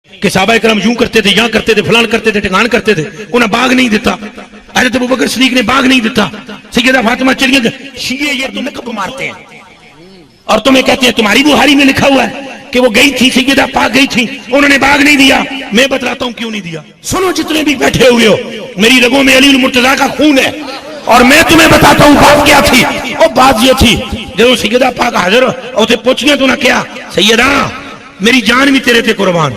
کہ صحابہ کرام یوں کرتے تھے، یہاں کرتے تھے، فلان کرتے تھے، ٹھکان کرتے تھے، انہیں باغ نہیں دیتا، حضرت ابوبکر صدیق نے باغ نہیں دیتا، سیدہ فاطمہ چلی گئی. شیعہ یہ تمہیں کب مارتے ہیں اور تمہیں کہتے ہیں تمہاری بخاری میں لکھا ہوا ہے کہ وہ گئی تھی، سیدہ پاک گئی تھی، انہوں نے باغ نہیں دیا. میں بتلاتا ہوں کیوں نہیں دیا. سنو جتنے بھی بیٹھے ہوئے ہو، میری رگوں میں علی المرتضیٰ کا خون ہے، اور میں تمہیں بتاتا ہوں بات کیا تھی. وہ بات یہ تھی جب سیدہ پاک حاضر اور پوچھ گیا تو نہ کیا سیدہ میری جان بھی تیرے تھے قربان.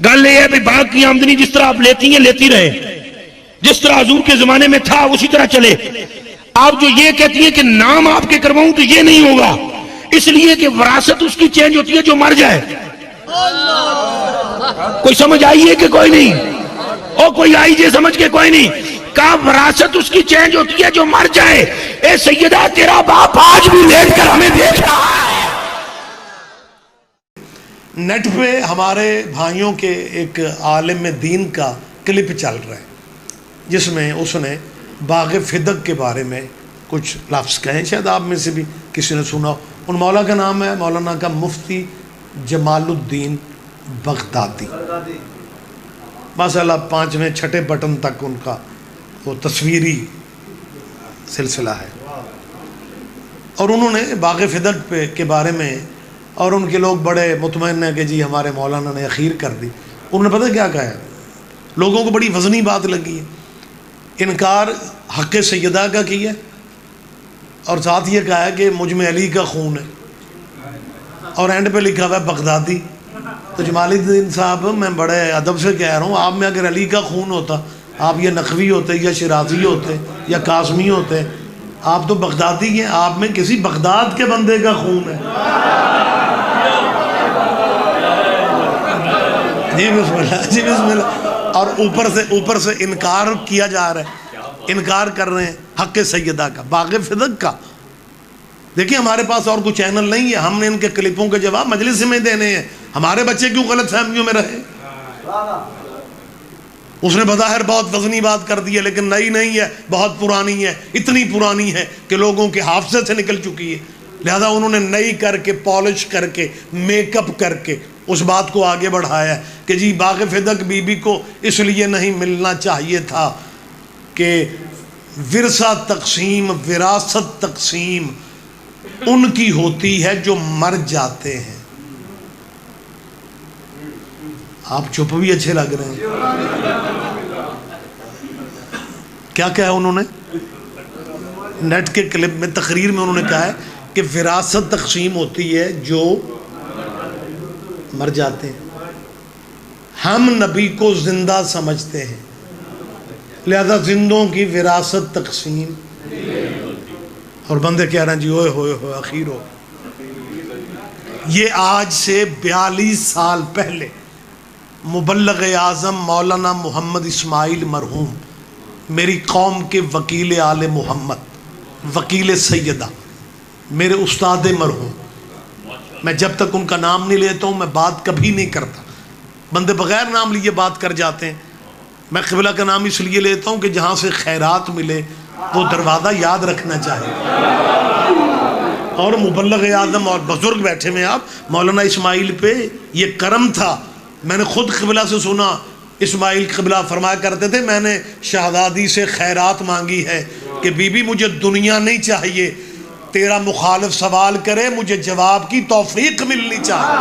گل یہ ہے کہ باغ کی آمدنی جس طرح آپ لیتی ہیں لیتی رہے، جس طرح حضور کے زمانے میں تھا اسی طرح چلے. آپ جو یہ کہتی ہیں کہ نام آپ کے کرواؤں تو یہ نہیں ہوگا، اس لیے کہ وراثت اس کی چینج ہوتی ہے جو مر جائے. کوئی سمجھ آئی ہے کہ کوئی نہیں؟ اور کوئی آئی جے سمجھ کے کوئی نہیں کہا وراثت اس کی چینج ہوتی ہے جو مر جائے. اے سیدہ تیرا باپ آج بھی لیٹ کر ہمیں دیکھ رہا ہے. نیٹ پہ ہمارے بھائیوں کے ایک عالم دین کا کلپ چل رہا ہے جس میں اس نے باغ فدق کے بارے میں کچھ لفظ کہیں، شاید آپ میں سے بھی کسی نے سنا ہو. ان مولا کا نام ہے مولانا کا مفتی جمال الدین بغدادی. ماشاءاللہ 5ویں 6 بٹن تک ان کا وہ تصویری سلسلہ ہے، اور انہوں نے باغ فدق کے بارے میں، اور ان کے لوگ بڑے مطمئن ہیں کہ جی ہمارے مولانا نے اخیر کر دی. انہوں نے پتہ کیا کہا ہے؟ لوگوں کو بڑی وزنی بات لگی ہے. انکار حق سیدہ کا کیا اور ساتھ یہ کہا ہے کہ مجھ میں علی کا خون ہے، اور اینڈ پہ لکھا ہوا ہے بغدادی. تو جمال الدین صاحب میں بڑے ادب سے کہہ رہا ہوں، آپ میں اگر علی کا خون ہوتا آپ یا نقوی ہوتے یا شیرازی ہوتے یا قاسمی ہوتے، آپ تو بغدادی ہیں، آپ میں کسی بغداد کے بندے کا خون ہے. جی بسم اللہ، جی بسم اللہ. اور اوپر سے انکار کیا جا رہا ہے، انکار کر رہے ہیں حق سیدہ کا، باغ فدق کا. دیکھیں ہمارے پاس اور کوئی چینل نہیں ہے، ہم نے ان کے کلپوں کے جواب مجلس میں دینے ہیں. ہمارے بچے کیوں غلط فہمیوں میں رہے؟ اس نے بظاہر بہت وزنی بات کر دی ہے لیکن نئی نہیں ہے، بہت پرانی ہے، اتنی پرانی ہے کہ لوگوں کے حافظے سے نکل چکی ہے. لہذا انہوں نے نئی کر کے، پالش کر کے، میک اپ کر کے اس بات کو آگے بڑھایا کہ جی باغ فدق بی بی کو اس لیے نہیں ملنا چاہیے تھا کہ ورثہ تقسیم، وراثت تقسیم ان کی ہوتی ہے جو مر جاتے ہیں. آپ چپ بھی اچھے لگ رہے ہیں. کیا کہا انہوں نے نیٹ کے کلپ میں، تقریر میں انہوں نے کہا ہے کہ وراثت تقسیم ہوتی ہے جو مر جاتے ہیں. ہم نبی کو زندہ سمجھتے ہیں، لہذا زندوں کی وراثت تقسیم. اور بندے کہہ رہے ہیں جی ہوئے ہوئے ہوئے اخیر ہو. یہ آج سے 42 سال پہلے مبلغ اعظم مولانا محمد اسماعیل مرحوم، میری قوم کے وکیل آل محمد، وکیل سیدہ، میرے استاد مرحوم، میں جب تک ان کا نام نہیں لیتا ہوں میں بات کبھی نہیں کرتا. بندے بغیر نام لیے بات کر جاتے ہیں. میں قبلہ کا نام اس لیے لیتا ہوں کہ جہاں سے خیرات ملے وہ دروازہ یاد رکھنا چاہیے. اور مبلغ اعظم اور بزرگ بیٹھے میں آپ، مولانا اسماعیل پہ یہ کرم تھا. میں نے خود قبلہ سے سنا، اسماعیل قبلہ فرمایا کرتے تھے میں نے شہزادی سے خیرات مانگی ہے کہ بی بی مجھے دنیا نہیں چاہیے، تیرا مخالف سوال کرے مجھے جواب کی توفیق ملنی چاہیے.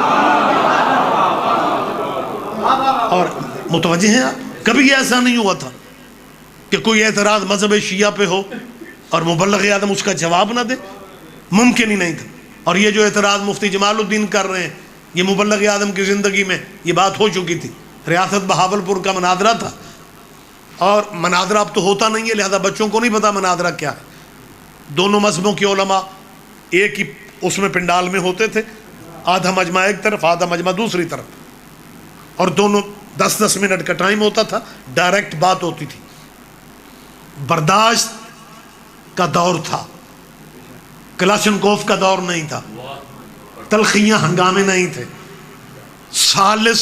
اور متوجہ ہیں آپ، کبھی ایسا نہیں ہوا تھا کہ کوئی اعتراض مذہب شیعہ پہ ہو اور مبلغ اعظم اس کا جواب نہ دے. ممکن ہی نہیں تھا. اور یہ جو اعتراض مفتی جمال الدین کر رہے ہیں، یہ مبلغ اعظم کی زندگی میں یہ بات ہو چکی تھی. ریاست بہاولپور کا مناظرہ تھا، اور مناظرہ اب تو ہوتا نہیں ہے لہذا بچوں کو نہیں پتا مناظرہ کیا ہے. دونوں مذہبوں کے علماء ایک ہی اس میں پنڈال میں ہوتے تھے، آدھا مجمع ایک طرف آدھا مجمع دوسری طرف، اور دونوں 10-10 منٹ کا ٹائم ہوتا تھا، ڈائریکٹ بات ہوتی تھی. برداشت کا دور تھا، کلاشنکوف کا دور نہیں تھا، تلخیاں ہنگامے نہیں تھے. سالس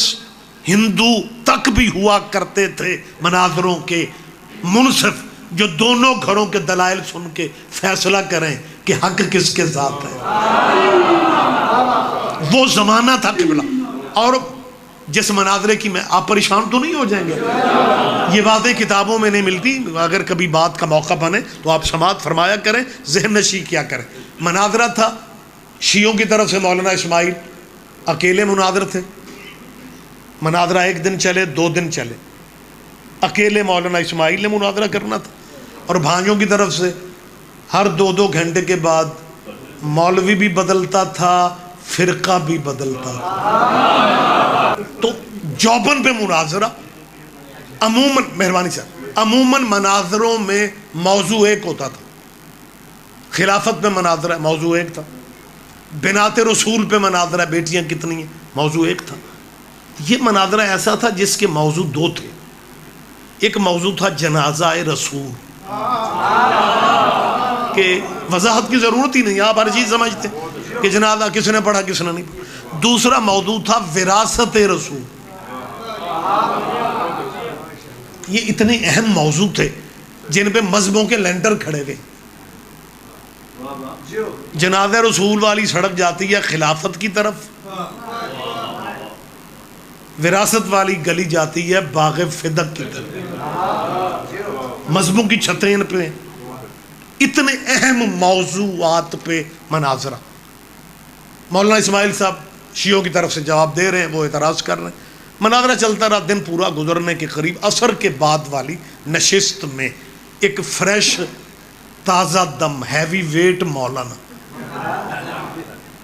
ہندو تک بھی ہوا کرتے تھے مناظروں کے منصف، جو دونوں گھروں کے دلائل سن کے فیصلہ کریں کہ حق کس کے ساتھ ہے. وہ زمانہ تھا قبلہ. اور جس مناظرے کی میں آپ پریشان تو نہیں ہو جائیں گے؟ یہ باتیں کتابوں میں نہیں ملتی، اگر کبھی بات کا موقع بنے تو آپ سماعت فرمایا کریں، ذہن نشی کیا کریں۔ مناظرہ تھا شیعوں کی طرف سے، مولانا اسماعیل اکیلے مناظر تھے، مناظرہ 1 دن چلے 2 دن چلے، اکیلے مولانا اسماعیل نے مناظرہ کرنا تھا، اور بھانجوں کی طرف سے ہر 2 گھنٹے کے بعد مولوی بھی بدلتا تھا، فرقہ بھی بدلتا تھا۔ تو جوبن پہ مناظرہ عموماً، مہربانی صاحب، عموماً مناظروں میں موضوع ایک ہوتا تھا۔ خلافت پہ مناظرہ موضوع ایک تھا، بنات رسول پہ مناظرہ بیٹیاں کتنی ہیں موضوع ایک تھا۔ یہ مناظرہ ایسا تھا جس کے موضوع 2 تھے۔ ایک موضوع تھا جنازہ رسول، کہ وضاحت کی ضرورت ہی نہیں، آپ ہر چیز سمجھتے کہ جنازہ کس نے پڑھا کس نے نہیں پڑھا۔ دوسرا موضوع تھا وراثت رسول۔ یہ اتنے اہم موضوع تھے جن پہ مذہبوں کے لینڈر کھڑے ہوئے۔ جنازہ رسول والی سڑک جاتی ہے خلافت کی طرف، وراثت والی گلی جاتی ہے باغ فدق کی طرف۔ مذہبوں کی چھتیں ان پہ، اتنے اہم موضوعات پہ مناظرہ۔ مولانا اسماعیل صاحب شیعوں کی طرف سے جواب دے رہے ہیں، وہ اعتراض کر رہے ہیں، مناظرہ چلتا رہا۔ دن پورا گزرنے کے قریب عصر کے بعد والی نشست میں ایک فریش تازہ دم ہیوی ویٹ مولانا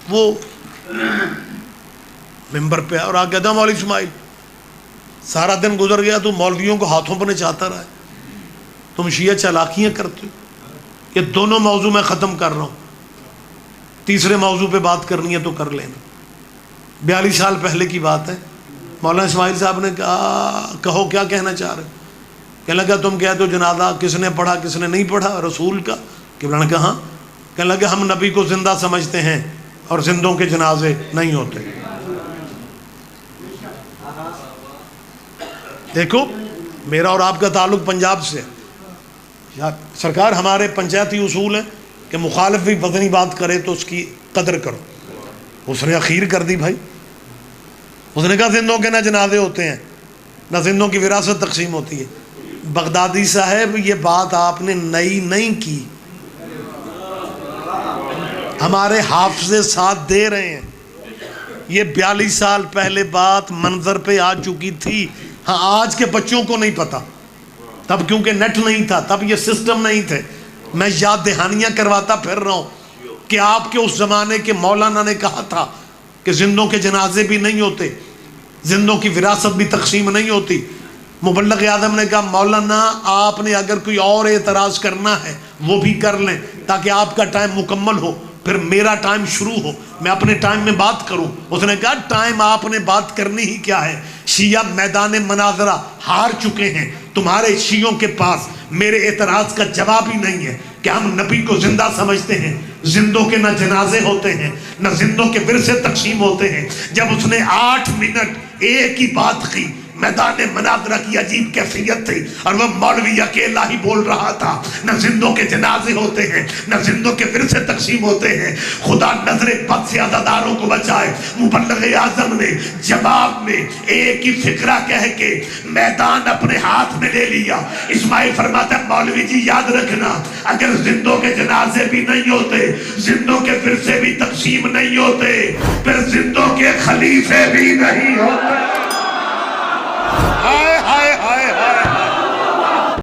وہ ممبر پہ اور آگے کہتا، مولوی اسماعیل سارا دن گزر گیا، تو مولویوں کو ہاتھوں پر نچاتا رہا ہے، تم شیعہ چالاکیاں کرتے ہو، یہ دونوں موضوع میں ختم کر رہا ہوں، تیسرے موضوع پہ بات کرنی ہے تو کر لینا۔ 42 سال پہلے کی بات ہے۔ مولانا اسماعیل صاحب نے کہا، کہو کیا کہنا چاہ رہے؟ کہنے لگا تم کہتے ہو جنازہ کس نے پڑھا کس نے نہیں پڑھا رسول کا؟ قبلہ نے کہا ہاں۔ کہنے لگا ہم نبی کو زندہ سمجھتے ہیں اور زندوں کے جنازے نہیں ہوتے۔ دیکھو میرا اور آپ کا تعلق پنجاب سے، سرکار ہمارے پنچایتی اصول ہیں کہ مخالف بھی وطنی بات کرے تو اس کی قدر کرو۔ اس نے اخیر کر دی بھائی، اس نے کہا زندوں کے نہ جنازے ہوتے ہیں نہ زندوں کی وراثت تقسیم ہوتی ہے۔ بغدادی صاحب یہ بات آپ نے نئی نہیں کی، ہمارے حافظے ساتھ دے رہے ہیں، یہ 42 سال پہلے بات منظر پہ آ چکی تھی۔ ہاں آج کے بچوں کو نہیں پتا، تب کیونکہ نیٹ نہیں تھا، تب یہ سسٹم نہیں تھے۔ میں یاد دہانیاں کرواتا پھر رہا ہوں کہ آپ کے اس زمانے کے مولانا نے کہا تھا کہ زندوں کے جنازے بھی نہیں ہوتے، زندوں کی وراثت بھی تقسیم نہیں ہوتی۔ مبلغ اعظم نے کہا مولانا آپ نے اگر کوئی اور اعتراض کرنا ہے وہ بھی کر لیں تاکہ آپ کا ٹائم مکمل ہو، پھر میرا ٹائم شروع ہو، میں اپنے ٹائم میں بات کروں۔ اس نے کہا ٹائم آپ نے بات کرنی ہی کیا ہے، شیعہ میدان مناظرہ ہار چکے ہیں، تمہارے شیعوں کے پاس میرے اعتراض کا جواب ہی نہیں ہے کہ ہم نبی کو زندہ سمجھتے ہیں، زندوں کے نہ جنازے ہوتے ہیں نہ زندوں کے ورثے تقسیم ہوتے ہیں۔ جب اس نے 8 منٹ ایک ہی بات کی، میدان مناظرہ کی عجیب کیفیت تھی، اور وہ مولوی اکیلا ہی بول رہا تھا، نہ زندوں کے جنازے ہوتے ہیں نہ زندوں کے ورثے تقسیم ہوتے ہیں، خدا نظر بد سے عزاداروں کو بچائے۔ مبلغ اعظم نے جواب میں ایک ہی فقرہ کہہ کے میدان اپنے ہاتھ میں لے لیا۔ اسماعیل فرماتا ہے مولوی جی یاد رکھنا، اگر زندوں کے جنازے بھی نہیں ہوتے، زندوں کے ورثے بھی تقسیم نہیں ہوتے، پھر زندوں کے خلیفے بھی نہیں ہوتے۔